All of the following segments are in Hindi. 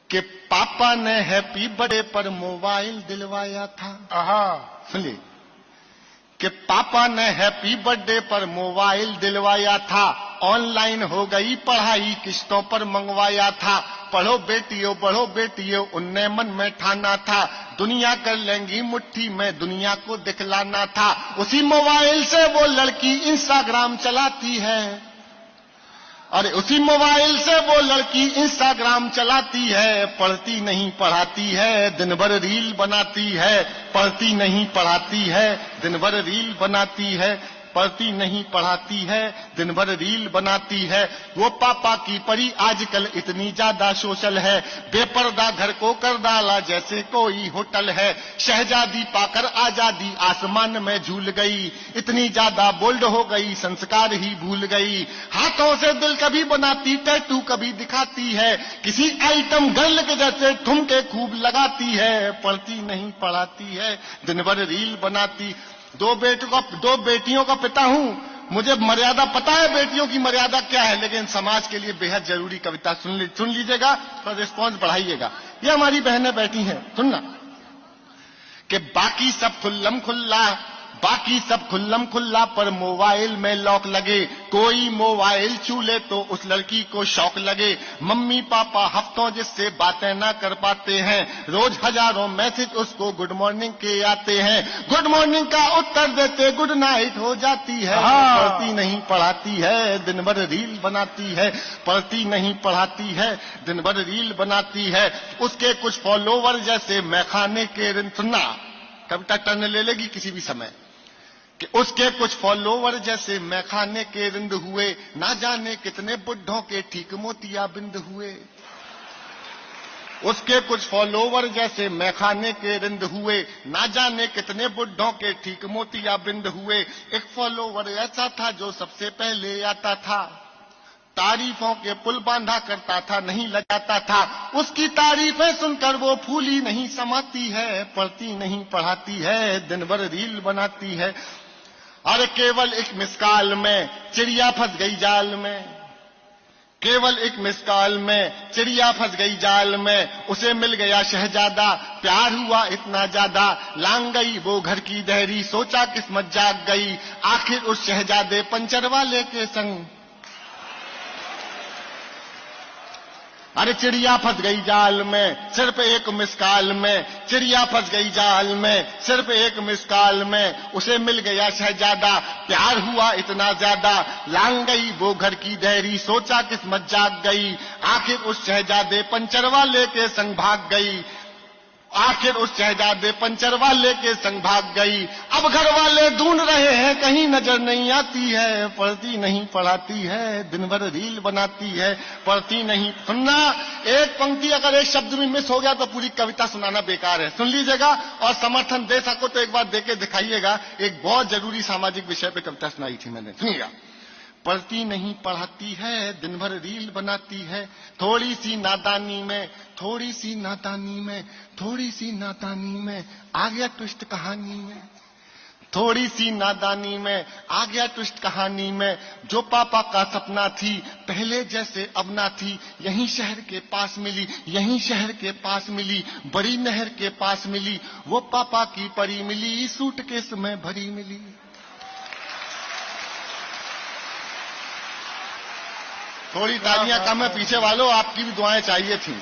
कि पापा ने हैप्पी बर्थडे पर मोबाइल दिलवाया था। सुनिए कि पापा ने हैप्पी बर्थडे पर मोबाइल दिलवाया था, ऑनलाइन हो गई पढ़ाई किस्तों पर मंगवाया था। पढ़ो बेटियों उनने मन में ठाना था, दुनिया कर लेंगी मुट्ठी में दुनिया को दिखलाना था। उसी मोबाइल से वो लड़की इंस्टाग्राम चलाती है, अरे उसी मोबाइल से वो लड़की इंस्टाग्राम चलाती है। पढ़ती नहीं पढ़ाती है, दिन भर रील बनाती है। पढ़ती नहीं पढ़ाती है, दिन भर रील बनाती है। पढ़ती नहीं पढ़ाती है, दिन भर रील बनाती है। वो पापा की परी आजकल इतनी ज्यादा सोशल है, बेपर्दा घर को कर डाला जैसे कोई होटल है। शहजादी पाकर आजादी आसमान में झूल गई, इतनी ज्यादा बोल्ड हो गई संस्कार ही भूल गई। हाथों से दिल कभी बनाती, टैटू कभी दिखाती है, किसी आइटम गर्ल के जैसे ठुमके खूब लगाती है। पढ़ती नहीं पढ़ाती है, दिन भर रील बनाती। दो बेटियों का पिता हूं, मुझे मर्यादा पता है बेटियों की मर्यादा क्या है, लेकिन समाज के लिए बेहद जरूरी कविता सुन लीजिएगा और रिस्पॉन्स बढ़ाइएगा। ये हमारी बहनें बैठी हैं, सुनना कि बाकी सब खुल्लम खुल्ला पर मोबाइल में लॉक लगे। कोई मोबाइल छू ले तो उस लड़की को शौक लगे। मम्मी पापा हफ्तों जिससे बातें ना कर पाते हैं, रोज हजारों मैसेज उसको गुड मॉर्निंग के आते हैं। गुड मॉर्निंग का उत्तर देते गुड नाइट हो जाती है। पढ़ती नहीं पढ़ाती है, दिन भर रील बनाती है। पढ़ती नहीं पढ़ाती है, दिन भर रील बनाती है। उसके कुछ फॉलोवर जैसे मैखाने के रिंद, सुनना कविता टर्न ले लेगी किसी भी समय, कि उसके कुछ फॉलोवर जैसे मैखाने के रिंद हुए। ना जाने कितने बुढ़ों के ठीक मोतिया बिंद हुए। उसके कुछ फॉलोवर जैसे मैखाने के रिंद हुए, ना जाने कितने बुढ़ों के ठीक मोतिया बिंद हुए। एक फॉलोवर ऐसा था जो सबसे पहले आता था, तारीफों के पुल बांधा करता था, नहीं लगाता था। उसकी तारीफें सुनकर वो फूली नहीं समाती है। पढ़ती नहीं पढ़ाती है, दिन भर रील बनाती है। अरे केवल एक मिसकाल में चिड़िया फंस गई जाल में, केवल एक मिसकाल में चिड़िया फंस गई जाल में। उसे मिल गया शहजादा, प्यार हुआ इतना ज्यादा। लांग गई वो घर की दहरी, सोचा किस्मत जाग गई। आखिर उस शहजादे पंचर वाले के संग, अरे चिड़िया फंस गई जाल में सिर्फ एक मिसकाल में। चिड़िया फंस गई जाल में सिर्फ एक मिसकाल में। उसे मिल गया शहजादा, प्यार हुआ इतना ज्यादा। लांग गई वो घर की दहरी, सोचा किस्मत जाग गई। आखिर उस शहजादे पंचर वाले के संग भाग गई। आखिर उस शहजादे पंचर वाले के संग भाग गई। अब घर वाले ढूंढ रहे हैं, कहीं नजर नहीं आती है। पढ़ती नहीं पढ़ाती है, दिन भर रील बनाती है। पढ़ती नहीं, सुनना एक पंक्ति अगर एक शब्द में मिस हो गया तो पूरी कविता सुनाना बेकार है। सुन लीजिएगा और समर्थन दे सको तो एक बार देके दिखाइएगा। एक बहुत जरूरी सामाजिक विषय पे कविता सुनाई थी मैंने, सुनिएगा। पढ़ती नहीं पढ़ाती है, दिन भर रील बनाती है। थोड़ी सी नादानी में आ गया ट्विस्ट कहानी में। थोड़ी सी नादानी में आ गया ट्विस्ट कहानी में। जो पापा का सपना थी पहले जैसे अब ना थी। यहीं शहर के पास मिली, बड़ी नहर के पास मिली। वो पापा की परी मिली, सूटकेस में भरी मिली। थोड़ी तालियां कम है पीछे वालों, आपकी भी दुआएं चाहिए थी।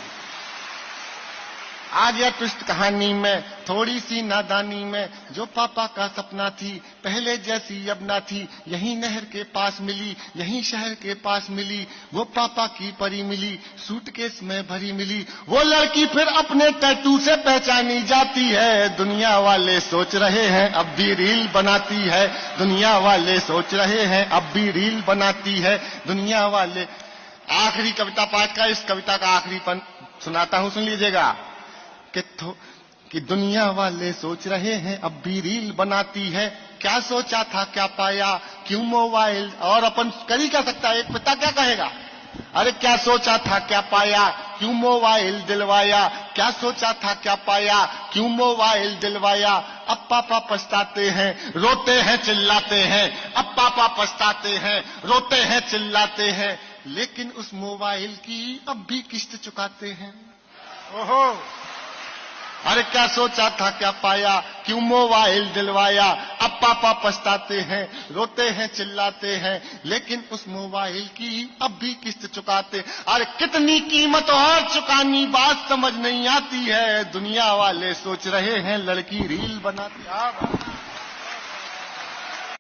आ गया ट्विस्ट कहानी में, थोड़ी सी नादानी में। जो पापा का सपना थी पहले जैसी अब ना थी। यहीं नहर के पास मिली, यहीं शहर के पास मिली। वो पापा की परी मिली, सूटकेस में भरी मिली। वो लड़की फिर अपने टैटू से पहचानी जाती है। दुनिया वाले सोच रहे हैं अब भी रील बनाती है। दुनिया वाले सोच रहे हैं अब भी रील बनाती है। दुनिया वाले, आखिरी कविता पाठ का, इस कविता का आखिरी पन सुनाता हूं, सुन लीजिएगा। कि दुनिया वाले सोच रहे हैं अब भी रील बनाती है। क्या सोचा था क्या पाया, क्यों मोबाइल, और अपन कर ही क्या सकता है, एक पिता क्या कहेगा। अरे क्या सोचा था क्या पाया, क्यों मोबाइल दिलवाया। क्या सोचा था क्या पाया, क्यों मोबाइल दिलवाया। अब पापा पछताते हैं, रोते हैं चिल्लाते हैं। अब पापा पछताते हैं, रोते हैं चिल्लाते हैं। लेकिन उस मोबाइल की अब भी किस्त चुकाते हैं। ओहो, अरे क्या सोचा था क्या पाया, क्यों मोबाइल दिलवाया। अब पापा पछताते हैं, रोते हैं, चिल्लाते हैं, लेकिन उस मोबाइल की अब भी किस्त चुकाते। अरे कितनी कीमत और चुकानी, बात समझ नहीं आती है। दुनिया वाले सोच रहे हैं लड़की रील बनाती।